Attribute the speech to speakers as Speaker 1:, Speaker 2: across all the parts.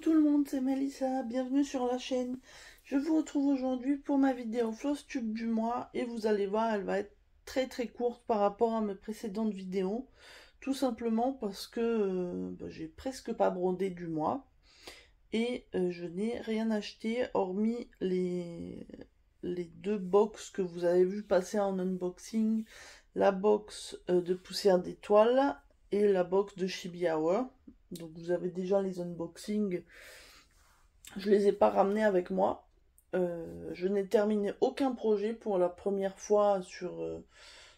Speaker 1: tout le monde, c'est Mélissa, bienvenue sur la chaîne. Je vous retrouve aujourd'hui pour ma vidéo Floss Tube du mois et vous allez voir, elle va être très courte par rapport à mes précédentes vidéos. Tout simplement parce que j'ai presque pas brodé du mois et je n'ai rien acheté hormis les deux box que vous avez vu passer en unboxing, la box de poussière d'étoiles et la box de Chibi Hour. Donc vous avez déjà les unboxings, je les ai pas ramenés avec moi. Je n'ai terminé aucun projet pour la première fois sur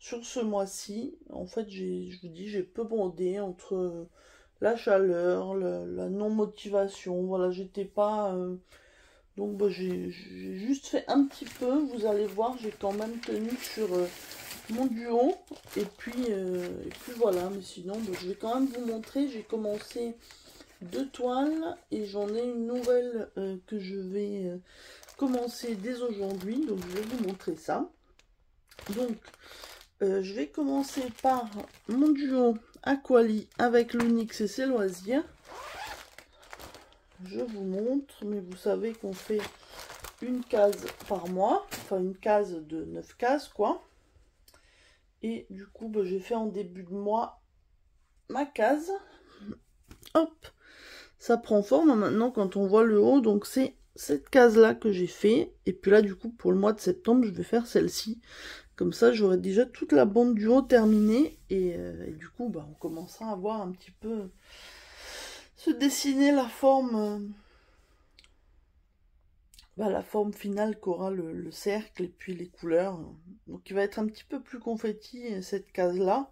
Speaker 1: ce mois-ci. En fait, je vous dis, j'ai peu brodé entre la chaleur, la non-motivation. Voilà, j'étais pas... donc j'ai juste fait un petit peu. Vous allez voir, j'ai quand même tenu sur mon duo. Et puis voilà, mais sinon, je vais quand même vous montrer. J'ai commencé 2 toiles et j'en ai une nouvelle que je vais commencer dès aujourd'hui. Donc je vais vous montrer ça. Donc je vais commencer par mon duo Aquali avec l'Onyx et ses loisirs. Je vous montre, mais vous savez qu'on fait une case par mois, enfin une case de 9 cases quoi. Et du coup, j'ai fait en début de mois ma case. Hop, ça prend forme maintenant quand on voit le haut, donc c'est cette case là que j'ai fait. Et puis là, du coup, pour le mois de septembre, je vais faire celle-ci. Comme ça, j'aurai déjà toute la bande du haut terminée. Et du coup, on commencera à voir un petit peu se dessiner la forme. La forme finale qu'aura le cercle et puis les couleurs. Donc il va être un petit peu plus confetti cette case là.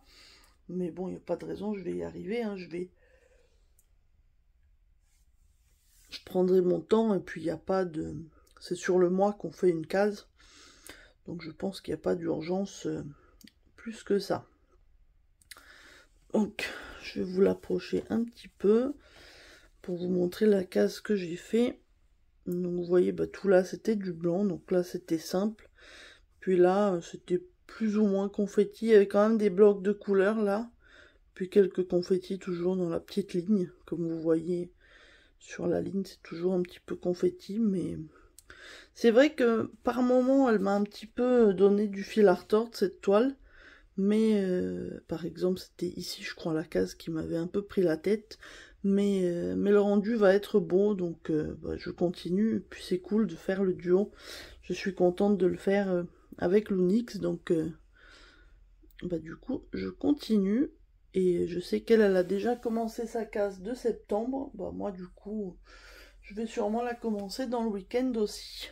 Speaker 1: Mais bon, il n'y a pas de raison, je vais y arriver. Hein, je prendrai mon temps et puis il n'y a pas de... C'est sur le mois qu'on fait une case. Donc je pense qu'il n'y a pas d'urgence plus que ça. Donc je vais vous l'approcher un petit peu pour vous montrer la case que j'ai fait. Donc vous voyez, tout là c'était du blanc, donc là c'était simple. Puis là c'était plus ou moins confetti, il y avait quand même des blocs de couleurs là. Puis quelques confettis toujours dans la petite ligne, comme vous voyez sur la ligne, c'est toujours un petit peu confetti, mais c'est vrai que par moment elle m'a un petit peu donné du fil à retordre cette toile. Mais par exemple c'était ici je crois la case qui m'avait un peu pris la tête, mais le rendu va être beau, donc je continue. Et puis c'est cool de faire le duo, je suis contente de le faire avec l'Onyx, donc du coup je continue. Et je sais qu'elle a déjà commencé sa case de septembre, moi du coup je vais sûrement la commencer dans le week-end aussi.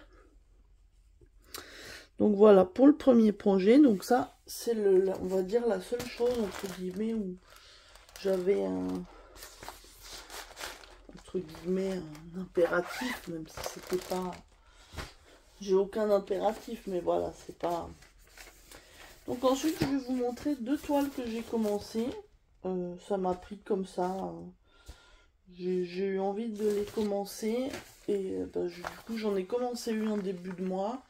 Speaker 1: Donc voilà pour le premier projet. Donc ça c'est on va dire la seule chose entre guillemets où j'avais entre guillemets un impératif, même si c'était pas, j'ai aucun impératif, mais voilà, c'est pas. Donc ensuite je vais vous montrer 2 toiles que j'ai commencé. Ça m'a pris comme ça, j'ai eu envie de les commencer et du coup j'en ai commencé une en début de mois.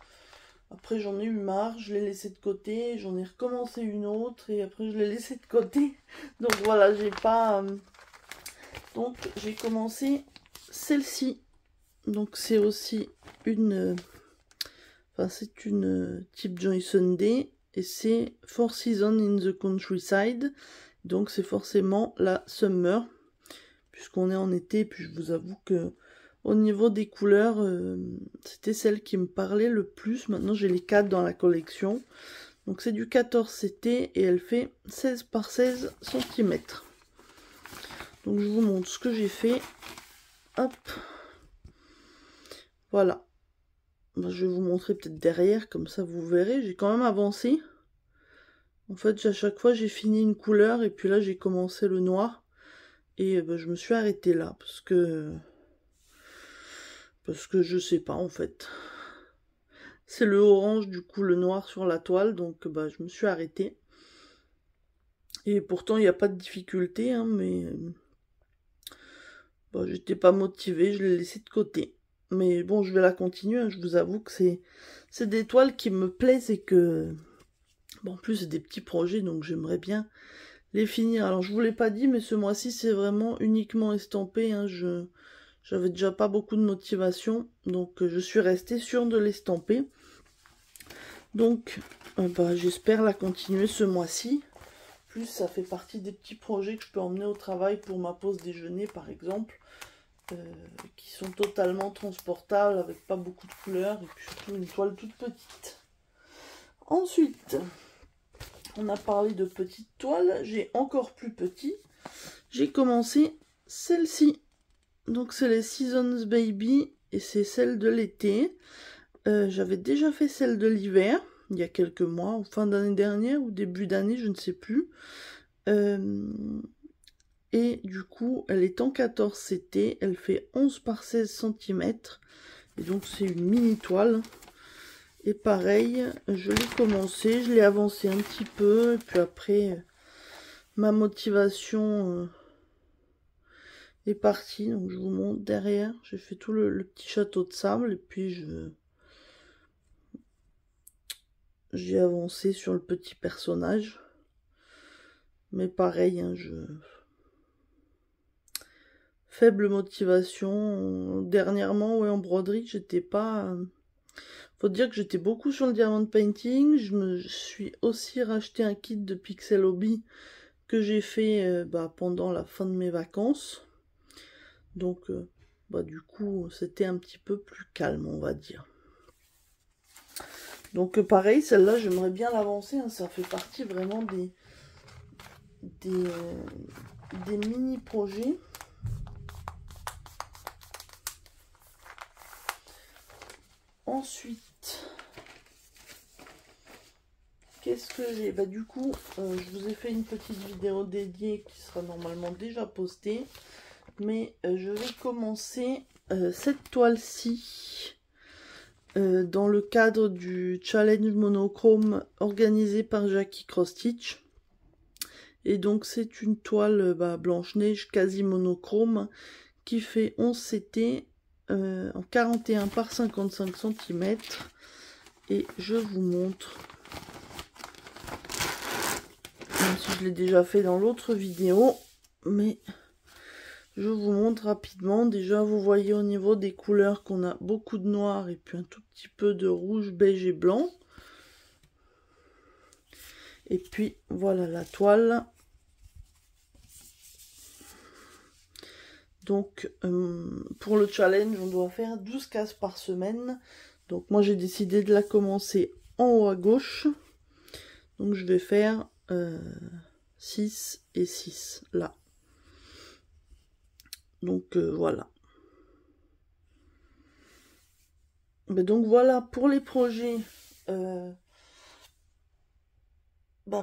Speaker 1: Après j'en ai eu marre, je l'ai laissé de côté, j'en ai recommencé une autre et après je l'ai laissé de côté. Donc voilà, j'ai pas... Donc j'ai commencé celle-ci. Donc c'est aussi une... c'est une type Joy Sunday et c'est Four Seasons in the Countryside. Donc c'est forcément la Summer puisqu'on est en été. Puis je vous avoue que au niveau des couleurs, c'était celle qui me parlait le plus. Maintenant, j'ai les 4 dans la collection. Donc, c'est du 14 CT et elle fait 16 par 16 cm. Donc, je vous montre ce que j'ai fait. Hop. Voilà. Je vais vous montrer peut-être derrière, comme ça vous verrez. J'ai quand même avancé. En fait, à chaque fois, j'ai fini une couleur et puis là, j'ai commencé le noir. Et je me suis arrêtée là parce que je sais pas en fait. C'est le orange, du coup le noir sur la toile, donc je me suis arrêtée. Et pourtant il n'y a pas de difficulté, hein, mais j'étais pas motivée, je l'ai laissé de côté. Mais bon, je vais la continuer, hein, je vous avoue que c'est des toiles qui me plaisent et que... en plus c'est des petits projets, donc j'aimerais bien les finir. Alors je vous l'ai pas dit, mais ce mois-ci c'est vraiment uniquement estampé, hein, J'avais déjà pas beaucoup de motivation, donc je suis restée sur de l'estamper. Donc j'espère la continuer ce mois-ci. Plus ça fait partie des petits projets que je peux emmener au travail pour ma pause déjeuner par exemple. Qui sont totalement transportables avec pas beaucoup de couleurs et puis surtout une toile toute petite. Ensuite, on a parlé de petites toiles, j'ai encore plus petit. J'ai commencé celle-ci. Donc c'est les Seasons Baby et c'est celle de l'été. J'avais déjà fait celle de l'hiver, il y a quelques mois, en fin d'année dernière ou début d'année, je ne sais plus. Et du coup, elle est en 14 CT, elle fait 11 par 16 cm. Et donc c'est une mini toile. Et pareil, je l'ai commencé, je l'ai avancé un petit peu. Et puis après, ma motivation est partie. Donc je vous montre derrière. J'ai fait tout le petit château de sable. Et puis j'ai avancé sur le petit personnage. Mais pareil, hein, faible motivation. Dernièrement, ouais, en broderie, j'étais pas... Faut dire que j'étais beaucoup sur le diamond painting. Je me suis aussi racheté un kit de Pixel Hobby que j'ai fait pendant la fin de mes vacances. Donc, du coup, c'était un petit peu plus calme, on va dire. Donc, pareil, celle-là, j'aimerais bien l'avancer. Hein, ça fait partie vraiment des mini-projets. Ensuite, qu'est-ce que j'ai? Du coup, je vous ai fait une petite vidéo dédiée qui sera normalement déjà postée. Mais je vais commencer cette toile-ci dans le cadre du challenge monochrome organisé par Jackie Cross Stitch. Et donc c'est une toile Blanche-Neige quasi monochrome qui fait 11 CT en 41 par 55 cm. Et je vous montre, même si je l'ai déjà fait dans l'autre vidéo, mais je vous montre rapidement. Déjà, vous voyez au niveau des couleurs qu'on a beaucoup de noir et puis un tout petit peu de rouge, beige et blanc. Et puis, voilà la toile. Donc, pour le challenge, on doit faire 12 cases par semaine. Donc, moi, j'ai décidé de la commencer en haut à gauche. Donc, je vais faire 6 et 6, là. Donc, voilà. Mais donc, voilà, pour les projets...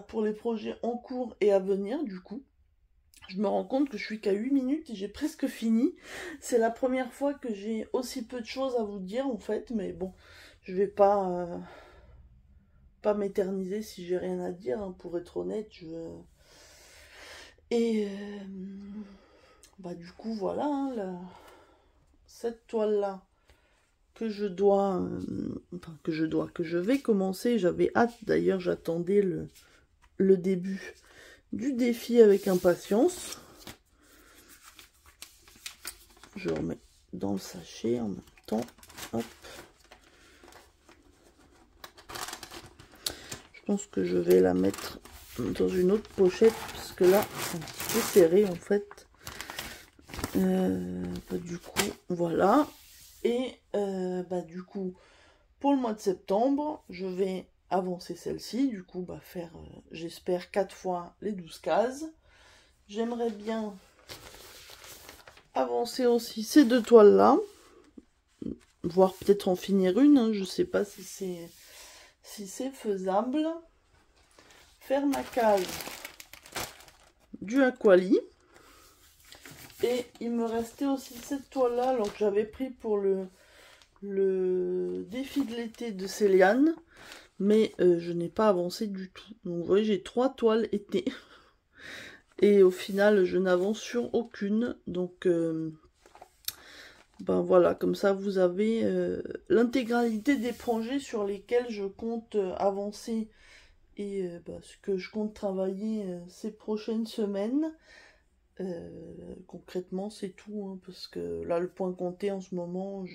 Speaker 1: pour les projets en cours et à venir, du coup, je me rends compte que je suis qu'à 8 minutes et j'ai presque fini. C'est la première fois que j'ai aussi peu de choses à vous dire, en fait, mais bon, je vais pas m'éterniser si j'ai rien à dire, hein, pour être honnête. Et du coup, voilà, hein, cette toile-là que je vais commencer. J'avais hâte, d'ailleurs, j'attendais le début du défi avec impatience. Je remets dans le sachet en même temps. Hop. Je pense que je vais la mettre dans une autre pochette parce que là c'est un petit peu serré en fait. Du coup voilà. Et du coup pour le mois de septembre je vais avancer celle-ci. Du coup faire j'espère 4 fois les 12 cases. J'aimerais bien avancer aussi ces deux toiles là, voire peut-être en finir une, hein, je sais pas si c'est faisable. Faire ma case du Aquali. Et il me restait aussi cette toile là, alors que j'avais pris pour le défi de l'été de Céliane, mais je n'ai pas avancé du tout. Donc vous voyez, j'ai 3 toiles été. Et au final, je n'avance sur aucune. Donc, voilà, comme ça, vous avez l'intégralité des projets sur lesquels je compte avancer et ce que je compte travailler ces prochaines semaines. Concrètement, c'est tout, hein, parce que là, le point compté en ce moment,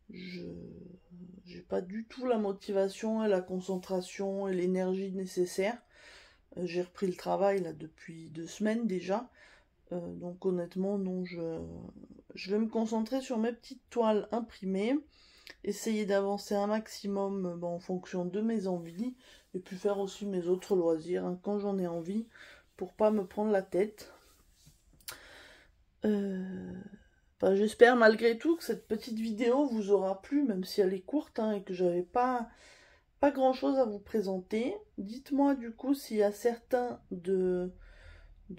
Speaker 1: j'ai pas du tout la motivation et la concentration et l'énergie nécessaire. J'ai repris le travail là depuis 2 semaines déjà. Donc honnêtement, non, je vais me concentrer sur mes petites toiles imprimées, essayer d'avancer un maximum en fonction de mes envies, et puis faire aussi mes autres loisirs hein, quand j'en ai envie, pour pas me prendre la tête. J'espère malgré tout que cette petite vidéo vous aura plu, même si elle est courte hein, et que j'avais pas grand chose à vous présenter. Dites-moi du coup s'il y a certains de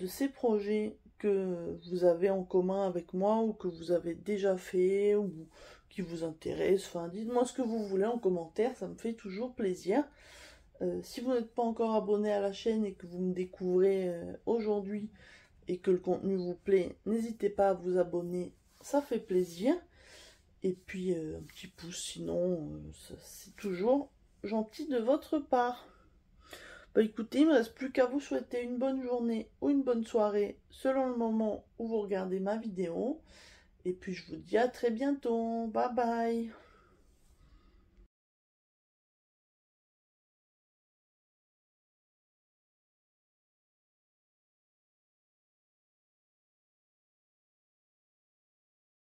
Speaker 1: ces projets que vous avez en commun avec moi ou que vous avez déjà fait ou qui vous intéressent. Enfin, dites-moi ce que vous voulez en commentaire, ça me fait toujours plaisir. Si vous n'êtes pas encore abonné à la chaîne et que vous me découvrez aujourd'hui et que le contenu vous plaît, n'hésitez pas à vous abonner, ça fait plaisir. Et puis un petit pouce, sinon c'est toujours gentil de votre part. Écoutez, il ne me reste plus qu'à vous souhaiter une bonne journée ou une bonne soirée selon le moment où vous regardez ma vidéo. Et puis je vous dis à très bientôt. Bye bye.